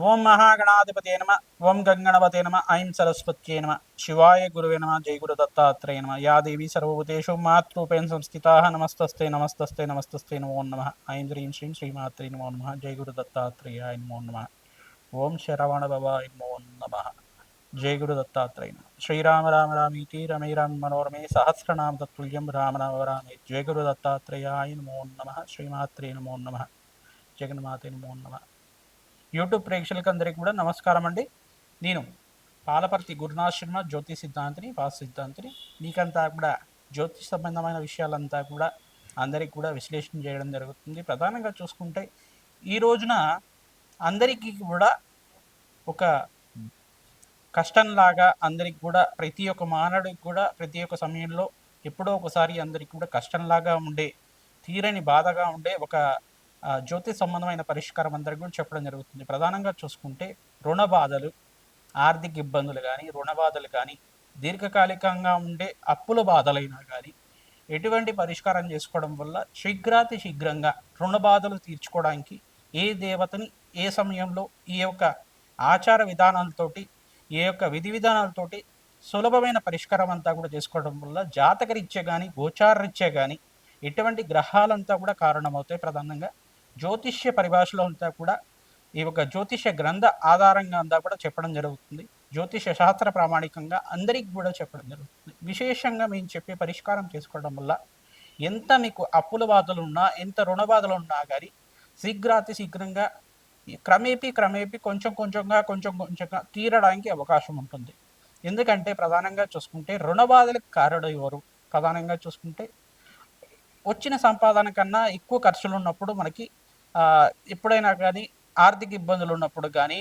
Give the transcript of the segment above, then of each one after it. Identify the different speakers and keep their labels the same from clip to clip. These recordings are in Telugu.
Speaker 1: ఓం మహాగణాధిపతే నమ. ఓం గంగణపతే నమ. ఐం సరస్వత్యే నమ. శివాయ గురువే నమ. జై గురు దత్తాత్రేయ నమ. యా దేవీ సర్వభూతేషు మాతృపేణ సంస్థితాః నమస్తస్తే నమస్తస్తే నమస్తస్తే నమో నమః. ఐం హ్రీం శ్రీం శ్రీమాత్రే నమో నమః. జై గురు దత్తాత్రేయాయ నమో నమః. ఓం శరవణ భవాయ నమో నమః. జై గురు దత్తాత్రేయ నమః. శ్రీరామ రామ రామీతి రమే రామ మనోరమే సహస్రనామ తత్తుల్యం రామ నామ రామే. జై గురు దత్తాత్రేయాయ నమో నమః. శ్రీమాత్రే నమో నమః. జగన్మాతే నమో నమః. యూట్యూబ్ ప్రేక్షకులకు అందరికీ కూడా నమస్కారం అండి. నేను పాలపర్తి గురునాథ్ శర్మ, జ్యోతిష్ సిద్ధాంతిని, వాస్తు సిద్ధాంతిని. మీకంతా కూడా జ్యోతిష్ సంబంధమైన విషయాలంతా కూడా అందరికీ కూడా విశ్లేషణ చేయడం జరుగుతుంది. ప్రధానంగా చూసుకుంటే ఈ రోజున అందరికీ కూడా ఒక కష్టంలాగా, అందరికి కూడా ప్రతి ఒక్క మానవుడికి కూడా ప్రతి ఒక్క సమయంలో ఎప్పుడో ఒకసారి అందరికి కూడా కష్టంలాగా ఉండే, తీరని బాధగా ఉండే ఒక జ్యోతిష్ సంబంధమైన పరిష్కారం అందరికి కూడా చెప్పడం జరుగుతుంది. ప్రధానంగా చూసుకుంటే రుణ బాధలు, ఆర్థిక ఇబ్బందులు కానీ, రుణ బాధలు కానీ, దీర్ఘకాలికంగా ఉండే అప్పుల బాధలైనా కానీ ఎటువంటి పరిష్కారం చేసుకోవడం వల్ల శీఘ్రాతి శీఘ్రంగా రుణ బాధలు తీర్చుకోవడానికి ఏ దేవతని ఏ సమయంలో ఈ యొక్క ఆచార విధానాలతోటి, ఏ యొక్క విధి విధానాలతోటి సులభమైన పరిష్కారం అంతా కూడా చేసుకోవడం వల్ల జాతకరీత్యా కానీ, గోచారరీత్యా కానీ ఎటువంటి గ్రహాలంతా కూడా కారణమవుతాయి. ప్రధానంగా జ్యోతిష్య పరిభాషలో అంతా కూడా ఈ యొక్క జ్యోతిష గ్రంథ ఆధారంగా అంతా కూడా చెప్పడం జరుగుతుంది. జ్యోతిష శాస్త్ర ప్రామాణికంగా అందరికి కూడా చెప్పడం జరుగుతుంది. విశేషంగా మేము చెప్పే పరిష్కారం చేసుకోవడం వల్ల ఎంత మీకు అప్పుల బాధలు ఉన్నా, ఎంత రుణ బాధలు ఉన్నా కానీ శీఘ్రాతి శీఘ్రంగా క్రమేపీ కొంచెం కొంచెంగా తీరడానికి అవకాశం ఉంటుంది. ఎందుకంటే ప్రధానంగా చూసుకుంటే రుణ బాధలకు కారణం ఎవరు? ప్రధానంగా చూసుకుంటే వచ్చిన సంపాదన కన్నా ఎక్కువ ఖర్చులు ఉన్నప్పుడు మనకి ఎప్పుడైనా కానీ ఆర్థిక ఇబ్బందులు ఉన్నప్పుడు కానీ,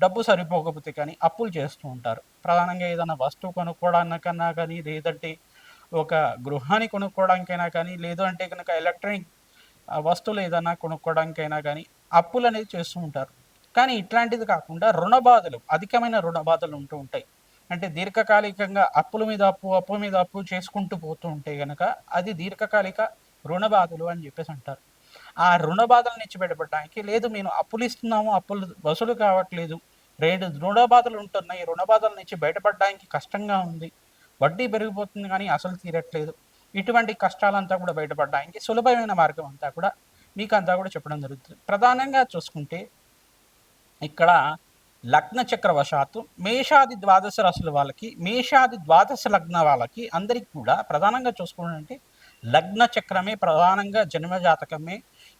Speaker 1: డబ్బు సరిపోకపోతే కానీ అప్పులు చేస్తూ ఉంటారు. ప్రధానంగా ఏదైనా వస్తువు కొనుక్కోవడానికన్నా కానీ, లేదంటే ఒక గృహాన్ని కొనుక్కోవడానికైనా కానీ, లేదు అంటే కనుక ఎలక్ట్రానిక్ వస్తువులు ఏదైనా కొనుక్కోవడానికైనా కానీ అప్పులు అనేది చేస్తూ ఉంటారు. కానీ ఇట్లాంటిది కాకుండా రుణ బాధలు, అధికమైన రుణ బాధలు ఉంటూ ఉంటాయి. అంటే దీర్ఘకాలికంగా అప్పుల మీద అప్పు మీద అప్పు చేసుకుంటూ పోతూ ఉంటే కనుక అది దీర్ఘకాలిక రుణ బాధలు అని చెప్పేసి అంటారు. ఆ రుణ బాధల నుంచి బయటపడడానికి, లేదు మేము అప్పులు ఇస్తున్నాము, అప్పులు వసూలు కావట్లేదు, రుణ బాధలు ఉంటున్నాయి, రుణ బాధల నుంచి బయటపడడానికి కష్టంగా ఉంది, వడ్డీ పెరిగిపోతుంది కానీ అసలు తీరట్లేదు, ఇటువంటి కష్టాలంతా కూడా బయటపడడానికి సులభమైన మార్గం అంతా కూడా మీకు అంతా కూడా చెప్పడం జరుగుతుంది. ప్రధానంగా చూసుకుంటే ఇక్కడ లగ్న చక్రవశాత్తు మేషాది ద్వాదశ రాశుల వాళ్ళకి, మేషాది ద్వాదశ లగ్న వాళ్ళకి అందరికి కూడా ప్రధానంగా చూసుకుంటే లగ్న చక్రమే ప్రధానంగా జన్మజాతకమే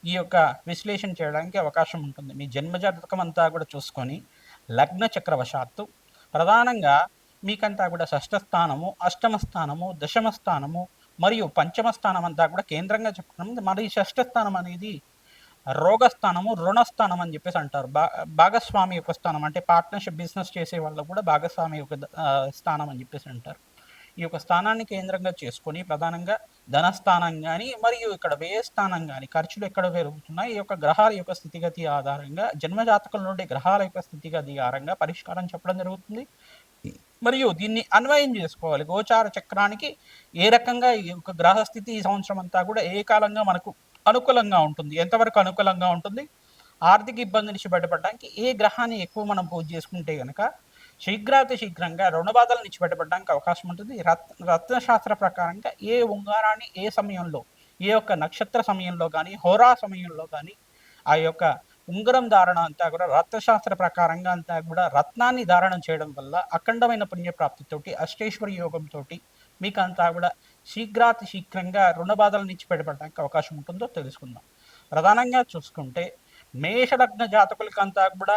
Speaker 1: ఈ యొక్క విశ్లేషణ చేయడానికి అవకాశం ఉంటుంది. మీ జన్మజాతకం అంతా కూడా చూసుకొని లగ్న చక్రవశాత్తు ప్రధానంగా మీకంతా కూడా షష్ఠ స్థానము, అష్టమ స్థానము, దశమ స్థానము మరియు పంచమ స్థానం అంతా కూడా కేంద్రంగా చెప్పడం. మరి షష్ఠ స్థానం అనేది రోగస్థానము, రుణస్థానం అని చెప్పేసి అంటారు. భాగస్వామి యొక్క స్థానం, అంటే పార్ట్నర్షిప్ బిజినెస్ చేసే వాళ్ళు కూడా భాగస్వామి యొక్క స్థానం అని చెప్పేసి అంటారు. ఈ యొక్క స్థానాన్ని కేంద్రంగా చేసుకొని ప్రధానంగా ధనస్థానం కానీ, మరియు ఇక్కడ వ్యయస్థానం కానీ, ఖర్చులు ఎక్కడ పెరుగుతున్నాయి, ఈ యొక్క గ్రహాల యొక్క స్థితిగతి ఆధారంగా, జన్మజాతకంలో ఉండే గ్రహాల యొక్క స్థితిగతి ఆధారంగా పరిష్కారం చెప్పడం జరుగుతుంది. మరియు దీన్ని అన్వయం చేసుకోవాలి. గోచార చక్రానికి ఏ రకంగా ఈ యొక్క గ్రహస్థితి ఈ సంవత్సరం అంతా కూడా ఏ కాలంగా మనకు అనుకూలంగా ఉంటుంది, ఎంతవరకు అనుకూలంగా ఉంటుంది, ఆర్థిక ఇబ్బంది నుంచి బయటపడడానికి ఏ గ్రహాన్ని ఎక్కువ మనం పూజ చేసుకుంటే కనుక శీఘ్రాతి శీఘ్రంగా రుణ బాధల నుంచి బయటపడడానికి అవకాశం ఉంటుంది. రత్నశాస్త్ర ప్రకారంగా ఏ ఉంగారాన్ని ఏ సమయంలో, ఏ యొక్క నక్షత్ర సమయంలో కానీ, హోరా సమయంలో కానీ ఆ యొక్క ఉంగరం ధారణ అంతా కూడా రత్నశాస్త్ర ప్రకారంగా అంతా కూడా రత్నాన్ని ధారణ చేయడం వల్ల అఖండమైన పుణ్యప్రాప్తితోటి, అష్టేశ్వరి యోగంతో మీకు అంతా కూడా శీఘ్రాతి శీఘ్రంగా రుణ బాధల నుంచి బయటపడడానికి అవకాశం ఉంటుందో తెలుసుకుందాం. ప్రధానంగా చూసుకుంటే మేషలగ్న జాతకులకంతా కూడా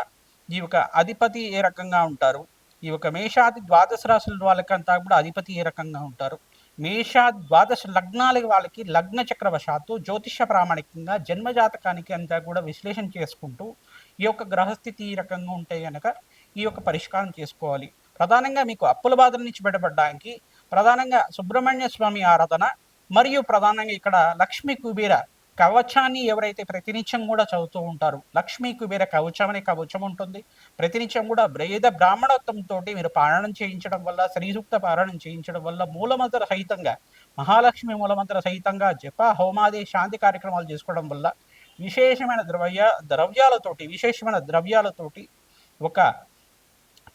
Speaker 1: ఈ యొక్క అధిపతి ఏ రకంగా ఉంటారు, ఈ యొక్క మేషాది ద్వాదశ రాశుల వాళ్ళకంతా కూడా అధిపతి ఏ రకంగా ఉంటారు, మేషాది ద్వాదశ లగ్నాల వాళ్ళకి లగ్న చక్రవశాత్తు జ్యోతిష ప్రామాణికంగా జన్మజాతకానికి అంతా కూడా విశ్లేషణ చేసుకుంటూ ఈ యొక్క గ్రహస్థితి ఈ రకంగా ఉంటే కనుక ఈ యొక్క పరిష్కారం చేసుకోవాలి. ప్రధానంగా మీకు అప్పుల బాధల నుంచి బయటపడడానికి ప్రధానంగా సుబ్రహ్మణ్య స్వామి ఆరాధన, మరియు ప్రధానంగా ఇక్కడ లక్ష్మీ కుబేర కవచాన్ని ఎవరైతే ప్రతినిత్యం కూడా చదువుతూ ఉంటారు, లక్ష్మీ కుబేర కవచం అనే కవచం ఉంటుంది. ప్రతినిత్యం కూడా వేద బ్రాహ్మణత్వంతో మీరు పారాయణం చేయించడం వల్ల, శ్రీసూక్త పారాయణం చేయించడం వల్ల, మూలమంత్ర సహితంగా, మహాలక్ష్మి మూలమంత్ర సహితంగా జప హోమాది శాంతి కార్యక్రమాలు చేసుకోవడం వల్ల విశేషమైన ద్రవ్యాలతోటి ఒక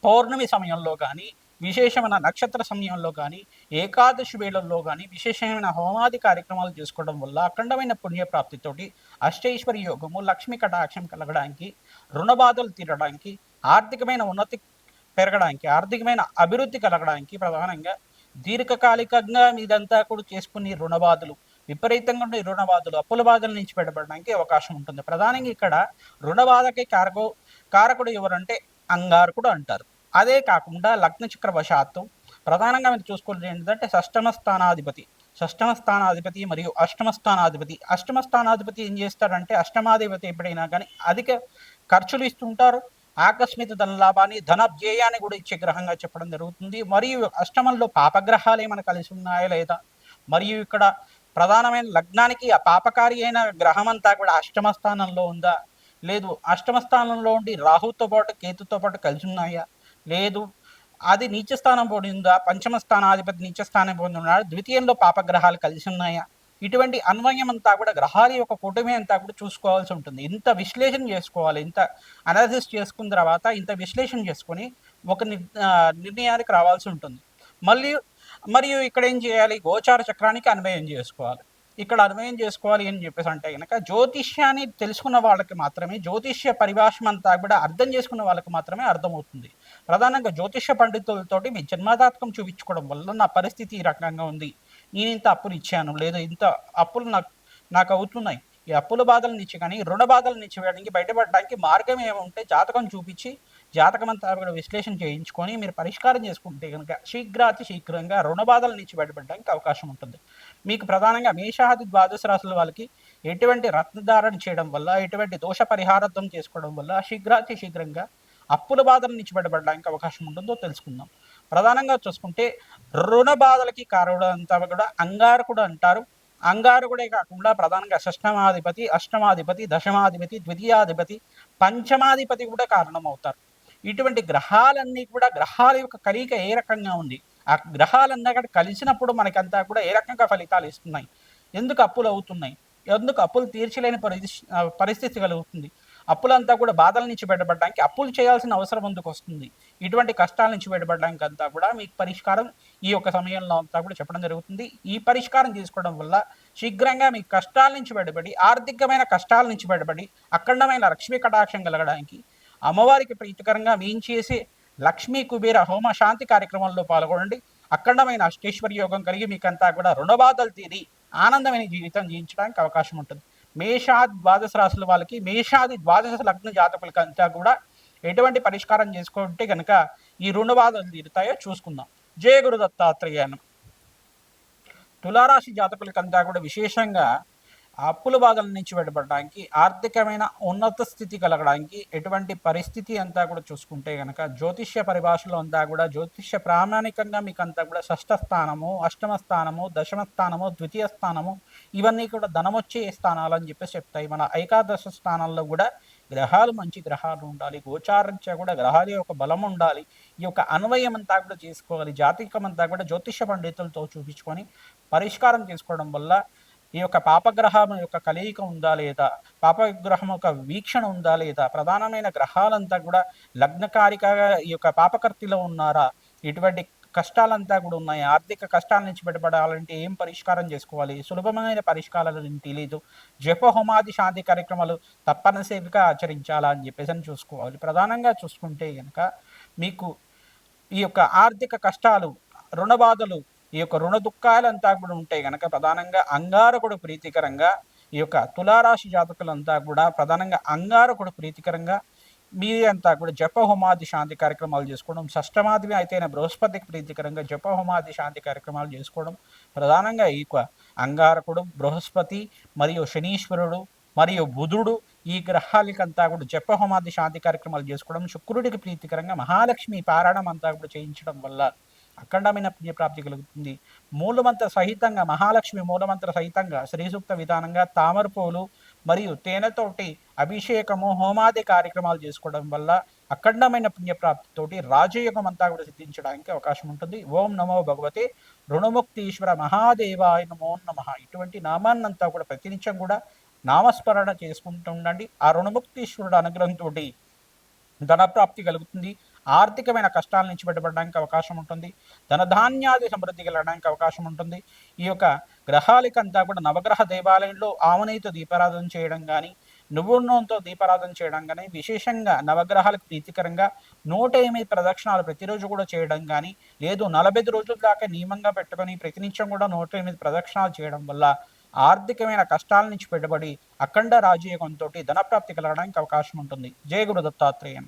Speaker 1: పౌర్ణమి సమయంలో కానీ, విశేషమైన నక్షత్ర సమయంలో కానీ, ఏకాదశి వేళల్లో కానీ విశేషమైన హోమాది కార్యక్రమాలు చేసుకోవడం వల్ల అఖండమైన పుణ్యప్రాప్తితోటి అష్టైశ్వర్య యోగము, లక్ష్మీ కటాక్షం కలగడానికి, రుణ బాధలు తీరడానికి, ఆర్థికమైన ఉన్నతి పెరగడానికి, ఆర్థికమైన అభివృద్ధి కలగడానికి ప్రధానంగా దీర్ఘకాలికంగా మీదంతా కూడా చేసుకునే రుణబాధలు, విపరీతంగా ఉండే రుణబాధలు, అప్పుల బాధల నుంచి బయటపడడానికి అవకాశం ఉంటుంది. ప్రధానంగా ఇక్కడ రుణబాధకి కారకుడు ఎవరంటే అంగారకుడు అంటారు. అదే కాకుండా లగ్న చక్రవశాత్తు ప్రధానంగా మీరు చూసుకునేది ఏంటంటే షష్టమ స్థానాధిపతి మరియు అష్టమ స్థానాధిపతి. అష్టమ స్థానాధిపతి ఏం చేస్తాడంటే అష్టమాధిపతి ఎప్పుడైనా కానీ అధిక ఖర్చులు ఇస్తుంటారు, ఆకస్మిక ధనలాభాన్ని ధనవ్యయాన్ని కూడా ఇచ్చే గ్రహంగా చెప్పడం జరుగుతుంది. మరియు అష్టమంలో పాపగ్రహాలు ఏమైనా కలిసి ఉన్నాయా లేదా, మరియు ఇక్కడ ప్రధానమైన లగ్నానికి ఆ పాపకారి అయిన గ్రహం అంతా కూడా అష్టమ స్థానంలో ఉందా, లేదు అష్టమ స్థానంలో ఉండి రాహుతో పాటు కేతుతో పాటు కలిసి ఉన్నాయా, లేదు అది నీచ స్థానం పోడి ఉందా, పంచమ స్థానాధిపతి నీచ స్థానం పొంది ఉన్నాడు, ద్వితీయంలో పాపగ్రహాలు కలిసి ఉన్నాయా, ఇటువంటి అన్వయం అంతా కూడా గ్రహాల యొక్క కూటమి అంతా కూడా చూసుకోవాల్సి ఉంటుంది. ఇంత విశ్లేషణ చేసుకోవాలి, ఇంత అనాలిసిస్ చేసుకున్న తర్వాత ఇంత విశ్లేషణ చేసుకొని ఒక నిర్ణయానికి రావాల్సి ఉంటుంది. మరియు ఇక్కడ ఏం చేయాలి, గోచార చక్రానికి అన్వయం చేసుకోవాలి. ఇక్కడ అన్వయం చేసుకోవాలి అని చెప్పేసి అంటే కనుక జ్యోతిష్యాన్ని తెలుసుకున్న వాళ్ళకి మాత్రమే, జ్యోతిష్య పరిభాషం అంతా కూడా అర్థం చేసుకున్న వాళ్ళకి మాత్రమే అర్థమవుతుంది. ప్రధానంగా జ్యోతిష్య పండితులతోటి మీ జన్మజాతకం చూపించుకోవడం వల్ల నా పరిస్థితి ఈ రకంగా ఉంది, నేను ఇంత అప్పులు ఇచ్చాను, లేదా ఇంత అప్పులు నాకు అవుతున్నాయి, ఈ అప్పుల బాధల నుంచి కానీ రుణ బాధల నుంచి వేయడానికి బయటపడడానికి మార్గం ఏమంటే జాతకం చూపించి జాతకం అంతా కూడా విశ్లేషణ చేయించుకొని మీరు పరిష్కారం చేసుకుంటే కనుక శీఘ్రంగా రుణ బాధల నుంచి బయటపడడానికి అవకాశం ఉంటుంది. మీకు ప్రధానంగా మేషాది ద్వాదశ రాశుల వాళ్ళకి ఎటువంటి రత్నధారణ చేయడం వల్ల, ఎటువంటి దోష పరిహారార్థం చేసుకోవడం వల్ల శీఘ్రంగా అప్పుల బాధల నుంచి బయటపడడానికి అవకాశం ఉంటుందో తెలుసుకుందాం. ప్రధానంగా చూసుకుంటే రుణ బాధలకి కారణం అంతా కూడా అంగారకుడు అంటారు. అంగారకుడే కాకుండా ప్రధానంగా షష్టమాధిపతి, అష్టమాధిపతి, దశమాధిపతి, ద్వితీయాధిపతి, పంచమాధిపతి కూడా కారణమవుతారు. ఇటువంటి గ్రహాలన్నీ కూడా గ్రహాల యొక్క కలయిక ఏ రకంగా ఉంది, ఆ గ్రహాలన్నీ కూడా కలిసినప్పుడు మనకంతా కూడా ఏ రకంగా ఫలితాలు ఇస్తున్నాయి, ఎందుకు అప్పులు అవుతున్నాయి, ఎందుకు అప్పులు తీర్చలేని పరిస్థితి కలుగుతుంది, అప్పులంతా కూడా బాధల నుంచి బయటపడడానికి అప్పులు చేయాల్సిన అవసరం ఎందుకు వస్తుంది, ఇటువంటి కష్టాల నుంచి బయటపడడానికి అంతా కూడా మీకు పరిష్కారం ఈ యొక్క సమయంలో అంతా కూడా చెప్పడం జరుగుతుంది. ఈ పరిష్కారం తీసుకోవడం వల్ల శీఘ్రంగా మీ కష్టాల నుంచి బయటపడి, ఆర్థికమైన కష్టాల నుంచి బయటపడి అఖండమైన లక్ష్మీ కటాక్షం కలగడానికి, అమ్మవారికి ప్రీతికరంగా మేము చేసే లక్ష్మీ కుబేర హోమ శాంతి కార్యక్రమంలో పాల్గొనండి. అఖండమైన అష్టైశ్వర్య యోగం కలిగి మీకంతా కూడా రుణబాధలు తీరి ఆనందమైన జీవితం జీవించడానికి అవకాశం ఉంటుంది. మేషాది ద్వాదశ రాశుల వాళ్ళకి, మేషాది ద్వాదశ లగ్న జాతకులకంతా కూడా ఎటువంటి పరిష్కారం చేసుకుంటే కనుక ఈ రుణ బాధలు తీరుతాయో చూసుకుందాం. జయ గురు దత్తాత్రేయాను. తులారాశి జాతకులకంతా కూడా విశేషంగా అప్పుల బాధల నుంచి బయటపడడానికి, ఆర్థికమైన ఉన్నత స్థితి కలగడానికి ఎటువంటి పరిస్థితి అంతా కూడా చూసుకుంటే కనుక జ్యోతిష్య పరిభాషలో అంతా కూడా జ్యోతిష్య ప్రామాణికంగా మీకు అంతా కూడా షష్ఠ స్థానము, అష్టమ స్థానము, దశమ స్థానము, ద్వితీయ స్థానము ఇవన్నీ కూడా ధనమొచ్చే స్థానాలు అని చెప్పేసి చెప్తాయి. మన ఏకాదశ స్థానాల్లో కూడా గ్రహాలు మంచి గ్రహాలు ఉండాలి, గోచారించా కూడా గ్రహాల యొక్క బలం ఉండాలి. ఈ యొక్క అన్వయం అంతా కూడా చేసుకోవాలి. జాతకం అంతా కూడా జ్యోతిష్య పండితులతో చూపించుకొని పరిష్కారం చేసుకోవడం వల్ల ఈ యొక్క పాపగ్రహం యొక్క కలయిక ఉందా లేదా, పాపగ్రహం యొక్క వీక్షణ ఉందా లేదా, ప్రధానమైన గ్రహాలంతా కూడా లగ్నకారికగా ఈ యొక్క పాపకర్తిలో ఉన్నారా, ఇటువంటి కష్టాలంతా కూడా ఉన్నాయి, ఆర్థిక కష్టాల నుంచి బయటపడాలంటే ఏం పరిష్కారం చేసుకోవాలి, సులభమైన పరిష్కారాలు తెలియదు, జప హోమాది శాంతి కార్యక్రమాలు తప్పనిసరిగా ఆచరించాలా అని చెప్పేసి అని చూసుకోవాలి. ప్రధానంగా చూసుకుంటే కనుక మీకు ఈ యొక్క ఆర్థిక కష్టాలు, రుణ బాధలు, ఈ యొక్క రుణ దుఃఖాలంతా కూడా ఉంటాయి కనుక ప్రధానంగా అంగారకుడు ప్రీతికరంగా ఈ యొక్క తులారాశి జాతకులంతా కూడా ప్రధానంగా అంగారకుడు ప్రీతికరంగా మీరంతా కూడా జప హోమాది శాంతి కార్యక్రమాలు చేసుకోవడం, షష్టమాదివి అయితేనే బృహస్పతికి ప్రీతికరంగా జప హోమాది శాంతి కార్యక్రమాలు చేసుకోవడం, ప్రధానంగా ఈ అంగారకుడు, బృహస్పతి మరియు శనీశ్వరుడు మరియు బుధుడు ఈ గ్రహాలకంతా కూడా జప హోమాది శాంతి కార్యక్రమాలు చేసుకోవడం, శుక్రుడికి ప్రీతికరంగా మహాలక్ష్మి పారాయణం అంతా కూడా చేయించడం వల్ల అఖండమైన పుణ్యప్రాప్తి కలుగుతుంది. మూలమంత్ర సహితంగా మహాలక్ష్మి మూలమంత్ర సహితంగా శ్రీసూక్త విధానంగా తామరపూలు మరియు తేనెతోటి అభిషేకము, హోమాది కార్యక్రమాలు చేసుకోవడం వల్ల అఖండమైన పుణ్యప్రాప్తితోటి రాజయోగం అంతా కూడా సిద్ధించడానికి అవకాశం ఉంటుంది. ఓం నమో భగవతే రుణముక్తీశ్వర మహాదేవాయ నమో నమః. ఇటువంటి నామాన్నంతా కూడా ప్రతినిత్యం కూడా నామస్మరణ చేసుకుంటూ ఉండండి. ఆ రుణముక్తీశ్వరుడు అనుగ్రహంతో ధనప్రాప్తి కలుగుతుంది. ఆర్థికమైన కష్టాల నుంచి బయటపడడానికి అవకాశం ఉంటుంది. ధనధాన్యాది సమృద్ధి కలగడానికి అవకాశం ఉంటుంది. ఈ యొక్క గ్రహాలకంతా కూడా నవగ్రహ దేవాలయంలో ఆవునేయితో దీపారాధన చేయడం గానీ, నువ్వుల నూనెతో దీపారాధన చేయడం గానీ, విశేషంగా నవగ్రహాలకు ప్రీతికరంగా 108 ప్రదక్షిణాలు ప్రతిరోజు కూడా చేయడం గానీ, లేదు 45 రోజుల దాకా నియమంగా పెట్టుకొని ప్రతినిత్యం కూడా 108 ప్రదక్షిణాలు చేయడం వల్ల ఆర్థికమైన కష్టాల నుంచి బయటపడి అఖండ రాజయోగంతోటి ధనప్రాప్తి కలగడానికి అవకాశం ఉంటుంది. జయ గురు దత్తాత్రేయ.